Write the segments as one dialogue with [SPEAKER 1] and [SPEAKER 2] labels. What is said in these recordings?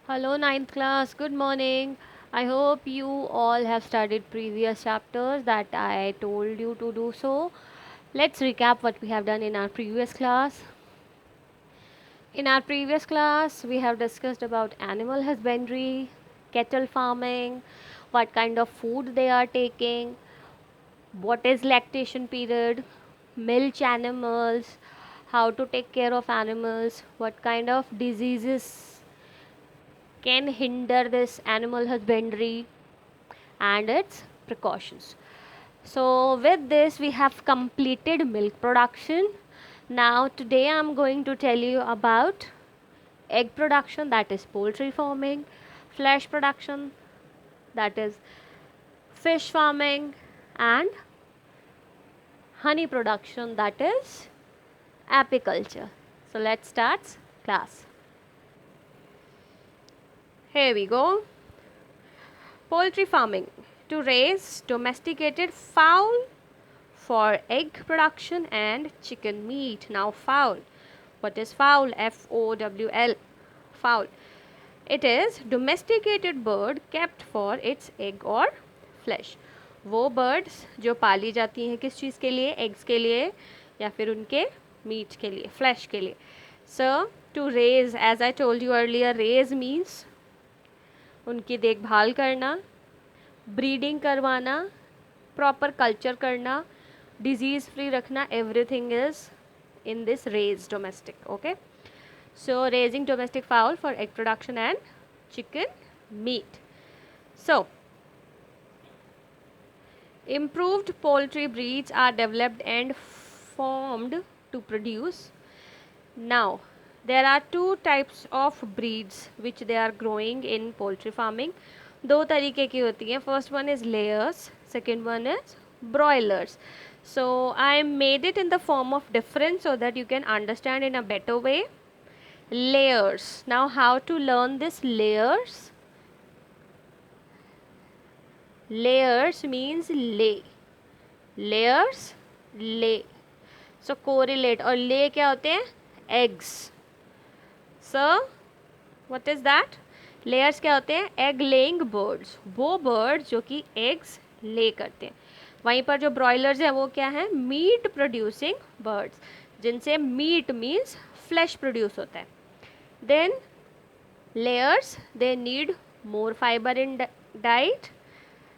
[SPEAKER 1] Hello, ninth class. Good morning. I hope you all have studied previous chapters that I told you to do so. Let's recap what we have done in our previous class. In our previous class, we have discussed about animal husbandry, cattle farming, what kind of food they are taking, what is lactation period, milch animals, how to take care of animals, what kind of diseases can hinder this animal husbandry and its precautions. So, with this, we have completed milk production. Now, today I'm going to tell you about egg production, that is poultry farming, flesh production, that is fish farming, and honey production, that is apiculture. So, let's start class. Here we go. Poultry farming, to raise domesticated fowl for egg production and chicken meat. Now, fowl. What is fowl? FOWL. Fowl. It is domesticated bird kept for its egg or flesh. वो birds जो पाली जाती हैं किस चीज़ के लिए? Eggs के लिए या फिर उनके meat के लिए, flesh के लिए. So, to raise, as I told you earlier, raise means उनकी देखभाल करना, ब्रीडिंग करवाना, प्रॉपर कल्चर करना, डिजीज़ फ्री रखना, everything is in this raise domestic. Okay, so raising domestic fowl for egg production and chicken meat. So improved poultry breeds are developed and formed to produce. Now there are two types of breeds which they are growing in poultry farming. दो तरीके की होती हैं. First one is layers, second one is broilers. So I made it in the form of difference so that you can understand in a better way. Layers. Now how to learn this layers? Layers means lay. Layers, lay. So correlate. और lay क्या होते हैं? Eggs. So what is that? Layers क्या होते हैं? Egg laying birds. वो birds जो कि एग्स ले करते हैं. वहीं पर जो ब्रॉयलर्स हैं वो क्या है? मीट प्रोड्यूसिंग बर्ड्स, जिनसे मीट मीन्स फ्लैश प्रोड्यूस होता है. Then layers they need more fibre in diet.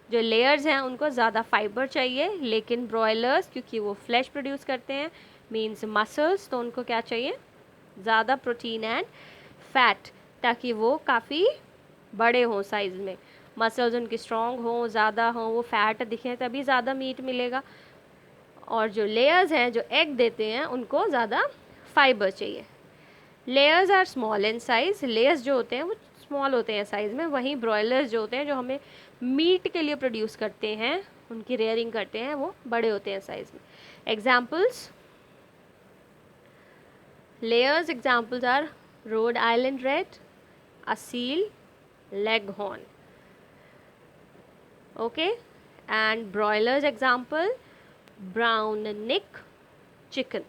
[SPEAKER 1] जो लेयर्स हैं उनको ज़्यादा फाइबर चाहिए, लेकिन ब्रॉयलर्स क्योंकि वो फ्लैश प्रोड्यूस करते हैं मीन्स मसल्स, तो उनको क्या चाहिए? ज़्यादा प्रोटीन एंड फैट, ताकि वो काफ़ी बड़े हों साइज़ में. मसल्स उनकी स्ट्रॉन्ग हों, ज़्यादा हों, वो फैट दिखें, तभी ज़्यादा मीट मिलेगा. और जो लेयर्स हैं जो एग देते हैं उनको ज़्यादा फाइबर चाहिए. Layers are small in size. Layers जो होते हैं वो स्मॉल होते हैं साइज़ में. वहीं ब्रॉयलर्स जो होते हैं जो हमें मीट के लिए प्रोड्यूस करते हैं, उनकी रेयरिंग करते हैं, वो बड़े होते हैं साइज़ में. Examples, layers examples are Rhode Island Red, Aseel, leghorn. Okay, and broilers example, brown neck chicken.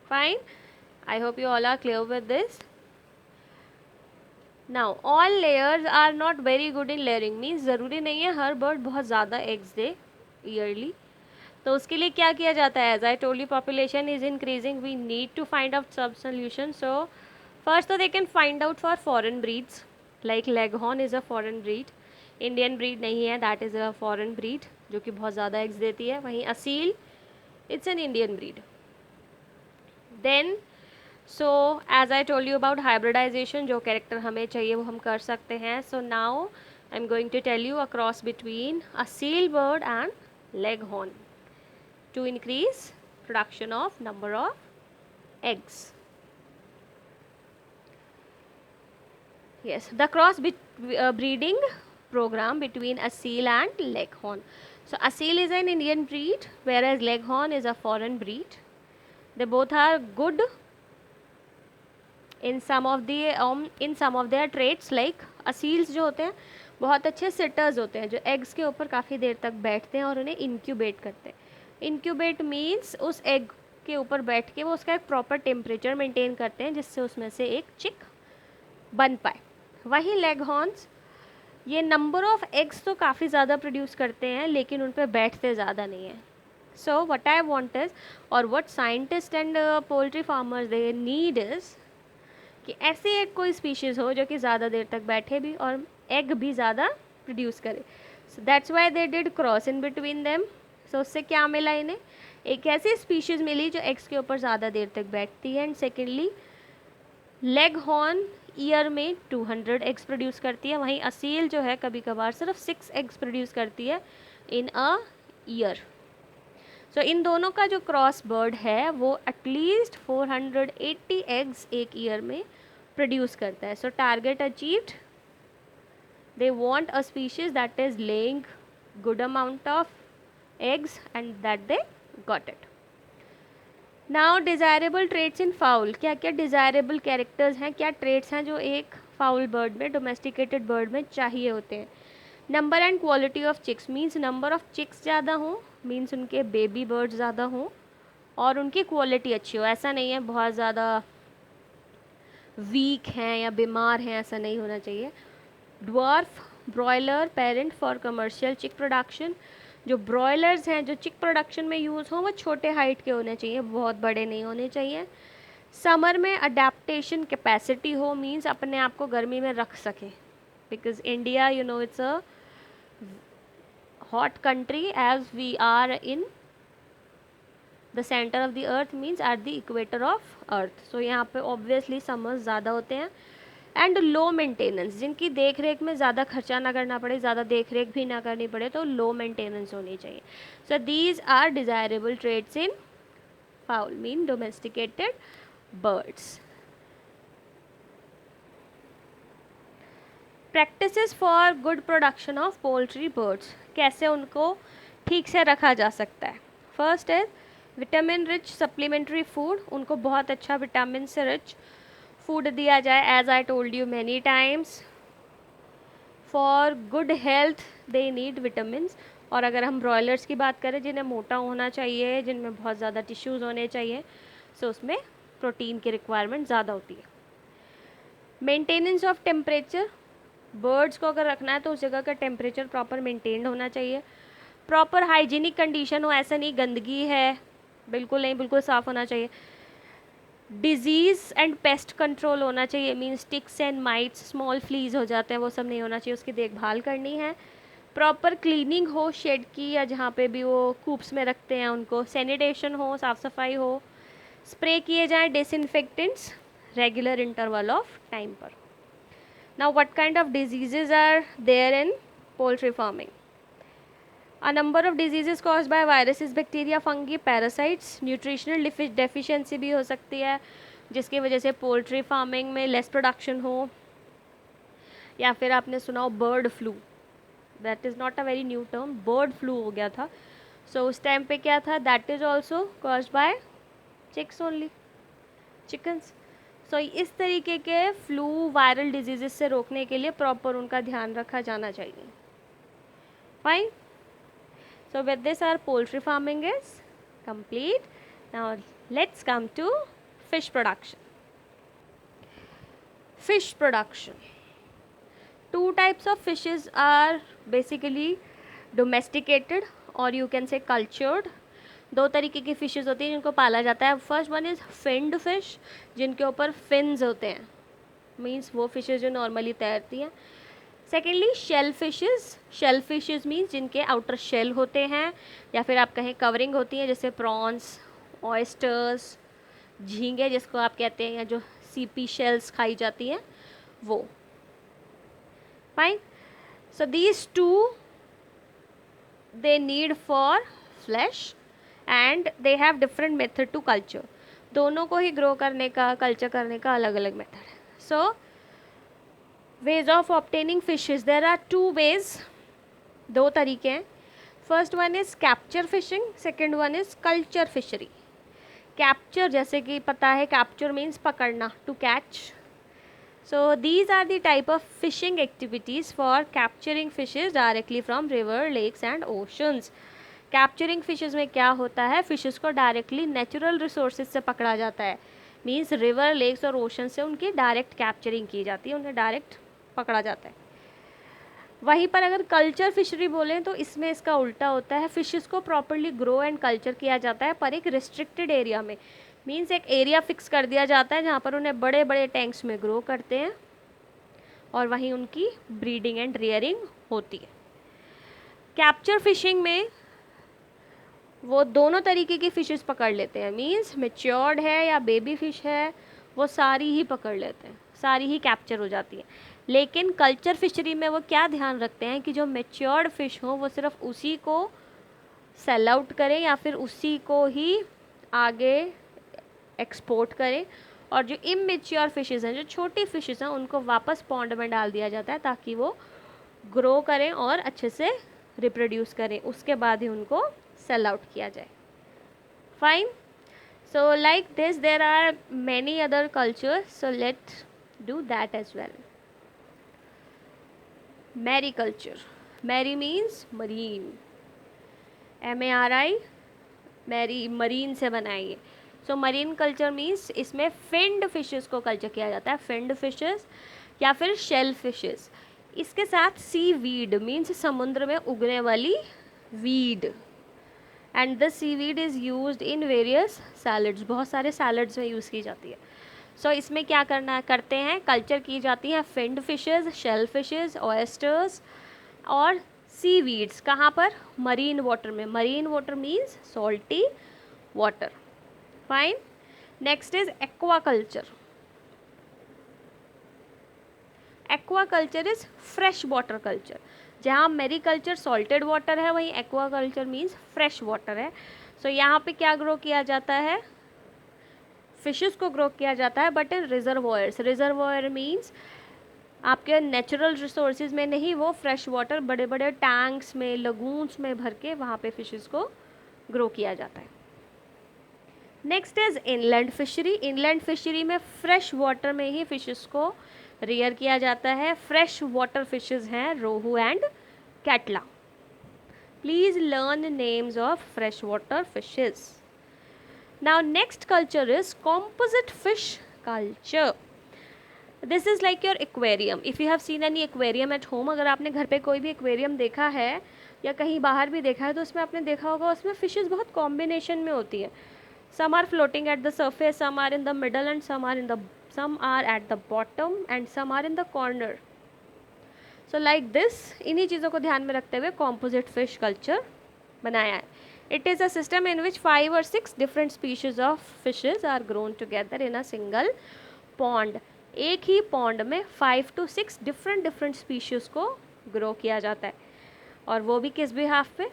[SPEAKER 1] Fine, I hope you all are clear with this. Now all layers are not very good in layering, means ज़रूरी नहीं है हर bird बहुत ज़्यादा eggs दे yearly. तो उसके लिए क्या किया जाता है? As I told you, population is increasing, we need to find out सब सोल्यूशन. सो फर्स्ट तो they can find out for foreign breeds, like leghorn is a foreign breed. Indian breed नहीं है, that is a foreign breed जो कि बहुत ज़्यादा eggs देती है. वहीं Aseel, it's an Indian breed. Then so as I told you about hybridization, जो कैरेक्टर हमें चाहिए वो हम कर सकते हैं. So now I am going to tell you a cross between Aseel bird and leghorn to increase production of number of eggs. Yes, the breeding program between Asil and Leghorn. So Asil is an Indian breed, whereas Leghorn is a foreign breed. They both are good in some of their traits. Like Asils जो होते हैं बहुत अच्छे seaters होते हैं, जो eggs के ऊपर काफ़ी देर तक बैठते हैं और उन्हें इंक्यूबेट करते हैं. इंक्यूबेट मीन्स उस एग के ऊपर बैठ के वो उसका एक प्रॉपर टेम्परेचर मेंटेन करते हैं जिससे उसमें से एक चिक बन पाए। वही लेगहॉर्न्स ये नंबर ऑफ एग्स तो काफ़ी ज़्यादा प्रोड्यूस करते हैं, लेकिन उन पर बैठते ज़्यादा नहीं हैं। So what I want is, और what scientist and poultry farmers they need is कि ऐसी एक कोई स्पीशीज़ हो जो कि ज़्यादा देर तक बैठे भी और एग भी ज़्यादा प्रोड्यूस करे। So that's why they did cross in between them. So उससे क्या मिला इन्हें, एक ऐसी स्पीशीज़ मिली जो एग्स के ऊपर ज़्यादा देर तक बैठती है। एंड सेकेंडली लेगहॉर्न ईयर में 200 एग्स प्रोड्यूस करती है, वहीं असील जो है कभी कभार सिर्फ 6 एग्स प्रोड्यूस करती है इन अ ईयर। सो इन दोनों का जो क्रॉस बर्ड है वो एटलीस्ट 480 एग्स एक ईयर में प्रोड्यूस करता है। सो target achieved, they want a species that is laying good amount of eggs and that they got it. Now desirable traits in fowl, क्या क्या desirable characters हैं, क्या traits हैं जो एक फाउल बर्ड में, डोमेस्टिकेटेड बर्ड में चाहिए होते हैं। Number and quality of chicks means number of chicks ज़्यादा हों, मीन्स उनके बेबी बर्ड ज़्यादा हों और उनकी क्वालिटी अच्छी हो। ऐसा नहीं है बहुत ज़्यादा वीक हैं या बीमार हैं, ऐसा नहीं होना चाहिए। Dwarf broiler parent for commercial चिक प्रोडक्शन, जो ब्रॉयलर्स हैं जो चिक प्रोडक्शन में यूज़ हों वो छोटे हाइट के होने चाहिए, बहुत बड़े नहीं होने चाहिए। समर में अडेप्टेशन कैपेसिटी हो, मीन्स अपने आप को गर्मी में रख सके, because India you know it's a hot country as we are in the centre of the earth, means at the equator of earth. So यहाँ पे ऑब्वियसली समर्स ज़्यादा होते हैं। एंड लो मेंटेनेंस, जिनकी देख रेख में ज़्यादा खर्चा ना करना पड़े, ज़्यादा देख रेख भी ना करनी पड़े, तो लो मेंटेनेंस होनी चाहिए। So these are desirable traits in fowl mean domesticated birds. Practices for good production of poultry birds, कैसे उनको ठीक से रखा जा सकता है। First is vitamin rich supplementary food, उनको बहुत अच्छा विटामिन से रिच फूड दिया जाए। As I told you many times, for good health they need vitamins. और अगर हम ब्रॉयलर्स की बात करें जिन्हें मोटा होना चाहिए, जिनमें बहुत ज़्यादा टिश्यूज़ होने चाहिए, सो उसमें प्रोटीन की रिक्वायरमेंट ज़्यादा होती है। मेंटेनेंस ऑफ टेम्परेचर, बर्ड्स को अगर रखना है तो उस जगह का टेम्परेचर प्रॉपर मेंटेन्ड होना चाहिए। प्रॉपर हाइजीनिक कंडीशन हो, ऐसा नहीं गंदगी है, बिल्कुल नहीं, बिल्कुल साफ़ होना चाहिए। डिजीज़ एंड पेस्ट कंट्रोल होना चाहिए, means ticks and mites, small fleas हो जाते हैं, वो सब नहीं होना चाहिए, उसकी देखभाल करनी है। प्रॉपर क्लीनिंग हो शेड की या जहाँ पे भी वो कूप्स में रखते हैं उनको, सैनिटेशन हो, साफ़ सफाई हो, स्प्रे किए जाएँ disinfectants regular interval of time पर। Now what kind of diseases are there in poultry farming? A number of diseases caused by viruses, bacteria, fungi, parasites, nutritional deficiency भी हो सकती है जिसकी वजह से पोल्ट्री फार्मिंग में लेस प्रोडक्शन हो। या फिर आपने सुना हो bird flu, that is not a very new term, bird flu हो गया था। सो उस टाइम पे क्या था, that is also caused by chicks only, chickens. So इस तरीके के फ्लू वायरल डिजीज़ से रोकने के लिए प्रॉपर उनका ध्यान रखा जाना चाहिए। Fine. So with this our poultry farming is complete. Now let's come to fish production. Fish production. Two types of fishes are basically domesticated or you can say cultured. दो तरीके की फिशेस होती हैं जिनको पाला जाता है। First one is finned fish, जिनके ऊपर फिन्स होते हैं, मीन्स वो फिशेस जो नॉर्मली तैरती हैं। सेकेंडली शेल फिशेज़ मीन्स जिनके आउटर शेल होते हैं या फिर आप कहें कवरिंग होती है, जैसे प्रॉन्स, ऑयस्टर्स, झींगे जिसको आप कहते हैं, या जो सीपी शेल्स खाई जाती हैं वो। Fine. So these two they need for flesh and they have different method to culture. दोनों को ही ग्रो करने का, कल्चर करने का अलग अलग मेथड है। सो ways of obtaining fishes, there are two ways, दो तरीके हैं। First one is capture fishing, second one is culture fishery. Capture जैसे कि पता है, कैप्चर मीन्स पकड़ना, to catch. So these are the type of fishing activities for capturing fishes directly from river, lakes and oceans. Capturing fishes में क्या होता है, fishes को डायरेक्टली नेचुरल रिसोर्सेज से पकड़ा जाता है, मीन्स रिवर, लेक्स और ओशन से उनकी डायरेक्ट कैप्चरिंग की जाती है, उन्हें डायरेक्ट पकड़ा जाता है। वहीं पर अगर कल्चर फिशरी बोलें तो इसमें इसका उल्टा होता है, फिशेस को प्रॉपरली ग्रो एंड कल्चर किया जाता है पर एक रिस्ट्रिक्टेड एरिया में। मीन्स एक एरिया फिक्स कर दिया जाता है जहाँ पर उन्हें बड़े बड़े टैंक्स में ग्रो करते हैं और वहीं उनकी ब्रीडिंग एंड रियरिंग होती है। कैप्चर फिशिंग में वो दोनों तरीके की फिशेस पकड़ लेते हैं, मीन्स मेच्योर्ड है या बेबी फिश है वो सारी ही पकड़ लेते हैं, सारी ही कैप्चर हो जाती है। लेकिन कल्चर फिशरी में वो क्या ध्यान रखते हैं कि जो मेच्योर्ड फिश हो वो सिर्फ उसी को सेल आउट करें या फिर उसी को ही आगे एक्सपोर्ट करें, और जो इमेच्योर फिशेस हैं, जो छोटी फिशेस हैं, उनको वापस पॉन्ड में डाल दिया जाता है ताकि वो ग्रो करें और अच्छे से रिप्रोड्यूस करें, उसके बाद ही उनको सेल आउट किया जाए। Fine, so like this there are many other cultures, so let do that as well. Mari culture, mari means marine, MARI, mari marine से बनाइए। सो मरीन कल्चर मीन्स इसमें फिन्ड फिशेस को culture किया जाता है, finned fishes या फिर shell fishes. इसके साथ सी वीड मीन्स समुद्र में उगने वाली weed, and the sea weed is used in various salads, बहुत सारे सैलड्स में यूज़ की जाती है। सो इसमें क्या करते हैं, कल्चर की जाती है finned fishes, shell fishes, oysters और सी वीड्स। कहाँ पर, मरीन वाटर में। Marine water means salty water. Fine, next is aqua culture. Aqua culture is fresh water culture. जहाँ मेरीकल्चर सॉल्टेड वाटर है वहीं aqua culture means fresh water है। सो यहाँ पे क्या ग्रो किया जाता है, फिशेस को ग्रो किया जाता है but in reservoirs. Reservoir means आपके नेचुरल रिसोर्सेज में नहीं, वो फ्रेश वाटर बड़े बड़े टैंक्स में, लगून्स में भर के वहाँ पे फिशेस को ग्रो किया जाता है। Next is inland fishery. Inland fishery में फ्रेश वाटर में ही फिशेस को रियर किया जाता है। फ्रेश वाटर फिशेस हैं rohu and catla. Please learn names of fresh water fishes. Now next culture is composite fish culture. This is like your aquarium. If you have seen any aquarium at home, अगर आपने घर पे कोई भी aquarium देखा है या कहीं बाहर भी देखा है तो उसमें आपने देखा होगा उसमें फिशेस बहुत कॉम्बिनेशन में होती है। Some are floating at the surface, some are in the middle and some are at the bottom and some are in the corner. So like this, इन्हीं चीज़ों को ध्यान में रखते हुए composite fish culture बनाया है। It is a system in which 5 or 6 different species of fishes are grown together in a single pond. एक ही pond में 5 to 6 different species को grow किया जाता है, और वो भी किस behalf पे,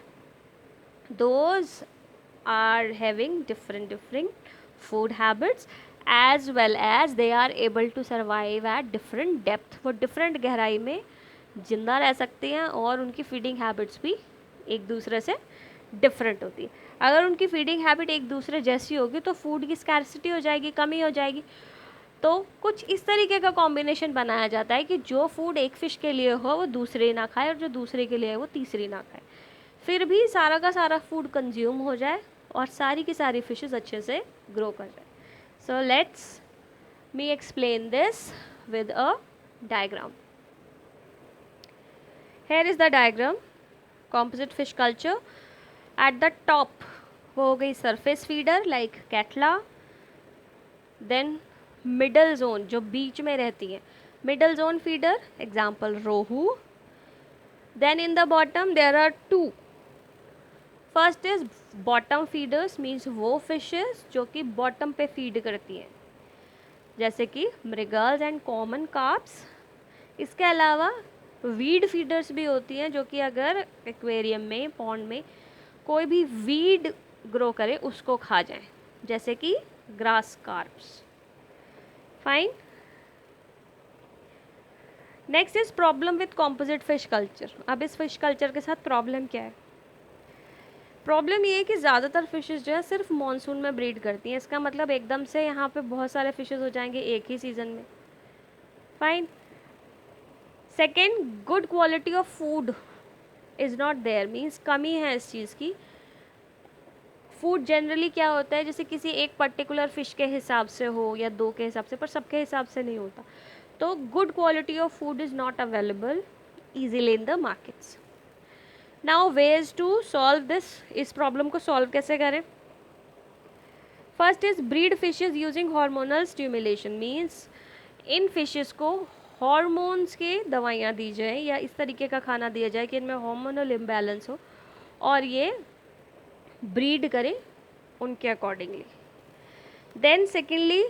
[SPEAKER 1] those are having different food habits as well as they are able to survive at different depth. वो different गहराई में जिंदा रह सकते हैं और उनकी feeding habits भी एक दूसरे से different होती है। अगर उनकी feeding habit एक दूसरे जैसी होगी तो food की scarcity हो जाएगी, कमी हो जाएगी। तो कुछ इस तरीके का कॉम्बिनेशन बनाया जाता है कि जो फूड एक फ़िश के लिए हो वो दूसरे ना खाए और जो दूसरे के लिए है वो तीसरी ना खाए, फिर भी सारा का सारा फूड कंज्यूम हो जाए और सारी की सारी फिशेस अच्छे से ग्रो कर जाए। So let's me explain this with a diagram. Here is the diagram, composite fish culture. At the top वो हो गई surface feeder like catla, then middle zone जो बीच में रहती है, middle zone feeder example rohu. Then in the bottom there are 2। First is bottom feeders means वो fishes जो कि बॉटम पे फीड करती हैं, जैसे कि मृगल्स एंड कॉमन कार्प्स। इसके अलावा वीड फीडर्स भी होती हैं जो कि अगर एक्वेरियम में, पॉन्ड में कोई भी वीड ग्रो करे उसको खा जाएं, जैसे कि grass carps. Fine, next is problem with composite fish culture. अब इस फिश कल्चर के साथ प्रॉब्लम क्या है? प्रॉब्लम ये है कि ज़्यादातर फिशेस जो है सिर्फ मॉनसून में ब्रीड करती हैं। इसका मतलब एकदम से यहाँ पे बहुत सारे फिशेस हो जाएंगे एक ही सीज़न में। Fine, second, good quality of food is not there means कमी है इस चीज़ की। फूड जनरली क्या होता है, जैसे किसी एक पर्टिकुलर फिश के हिसाब से हो या दो के हिसाब से, पर सबके हिसाब से नहीं होता. तो good quality of food is not available easily in the markets. Now ways to solve this, इस प्रॉब्लम को सॉल्व कैसे करें? First is breed fishes using hormonal stimulation, means in fishes को हॉर्मोन्स के दवाइयाँ दी जाए या इस तरीके का खाना दिया जाए कि इनमें हार्मोनल इम्बैलेंस हो और ये ब्रीड करें उनके accordingly. Then secondly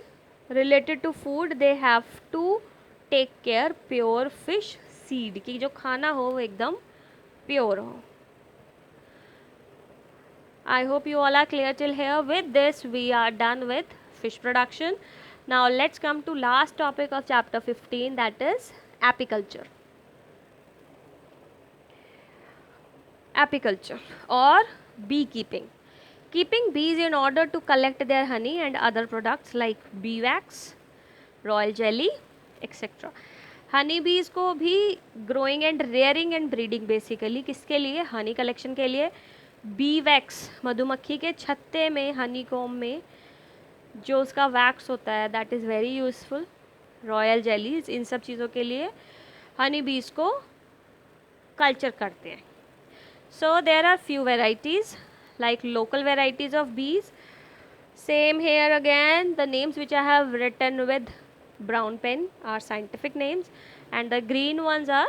[SPEAKER 1] related to food, they have to take care pure fish seed, कि जो खाना हो वो एकदम प्योर हो. I hope you all are clear till here. With this we are done with fish production. Now let's come to last topic of chapter 15, that is apiculture. Apiculture or beekeeping. Keeping bees in order to collect their honey and other products like bee wax, royal jelly, etc. Honey बीज को भी growing and rearing and breeding basically किसके लिए? Honey collection के लिए. B wax, मधुमक्खी के छत्ते में, हनी कॉम में जो उसका वैक्स होता है, that is very useful. Royal jellies, इन सब चीज़ों के लिए हनी बीज को कल्चर करते हैं. So there are few varieties like local varieties of bees. Same here again, the names which I have written with brown pen are scientific names and the green ones are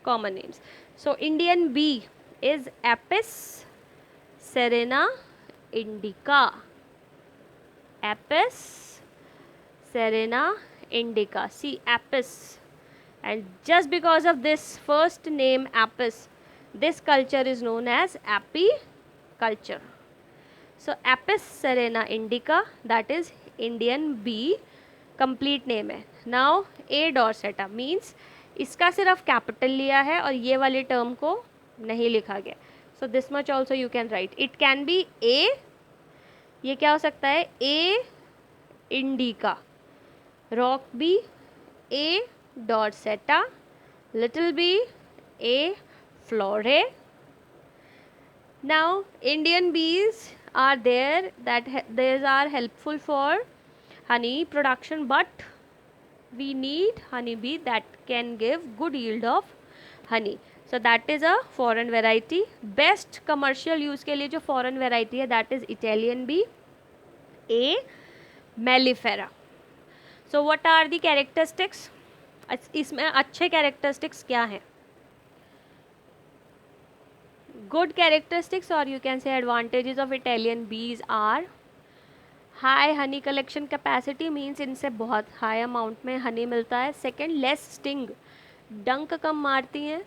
[SPEAKER 1] common names. So Indian bee is Apis cerana indica. Apis cerana indica. See, Apis, and just because of this first name Apis, this culture is known as apiculture. So Apis cerana indica, that is Indian bee, complete name है. Now A dorsata means इसका सिर्फ capital लिया है और ये वाली term को नहीं लिखा गया. So this much also you can write. It can be A, ये क्या हो सकता है? A indica, rock bee, A dorsata, little bee, A florae. Now Indian bees are there that these are helpful for honey production, but we need honey bee that can give good yield of honey. So that is a foreign variety. Best commercial use के लिए जो foreign variety है, that is Italian bee, A mellifera. So what are the characteristics? इसमें अच्छे characteristics क्या हैं? Good characteristics or you can say advantages of Italian bees are high honey collection capacity, means इनसे बहुत high amount में honey मिलता है. Second, less sting, डंक कम मारती हैं.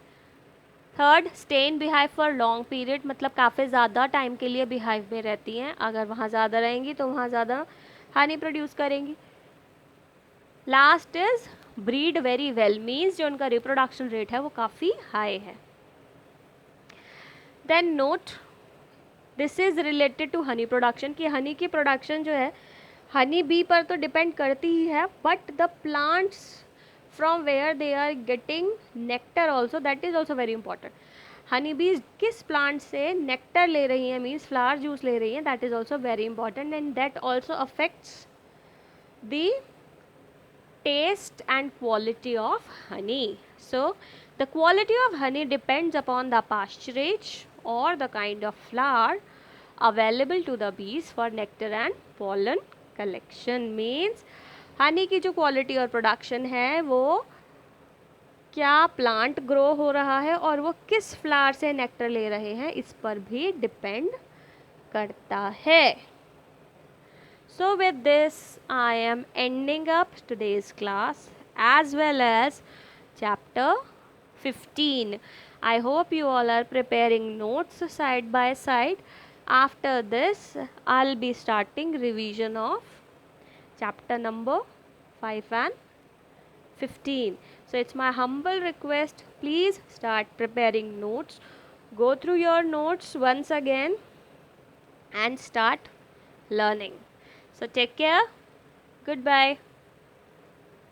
[SPEAKER 1] Third, stay in beehive for long period, मतलब काफ़ी ज़्यादा टाइम के लिए beehive में रहती हैं. अगर वहाँ ज़्यादा रहेंगी तो वहाँ ज़्यादा honey produce करेंगी. Last is breed very well, means जो उनका reproduction rate है वो काफ़ी high है. Then note, this is related to honey production, कि honey की production जो है honey bee पर तो depend करती ही है, but the plants from where they are getting nectar also, that is also very important. honey bees किस plant से nectar ले रही हैं, means flower juice ले रही हैं, that is also very important, and that also affects the taste and quality of honey. So the quality of honey depends upon the pasturage or the kind of flower available to the bees for nectar and pollen collection. Means honey की जो quality और production है वो क्या plant grow हो रहा है और वो किस flower से nectar ले रहे हैं, इस पर भी depend करता है. So with this I am ending up today's class as well as chapter 15. I hope you all are preparing notes side by side. After this I'll be starting revision of chapter number 5 and 15. So it's my humble request, please start preparing notes. Go through your notes once again and start learning. So take care. Goodbye.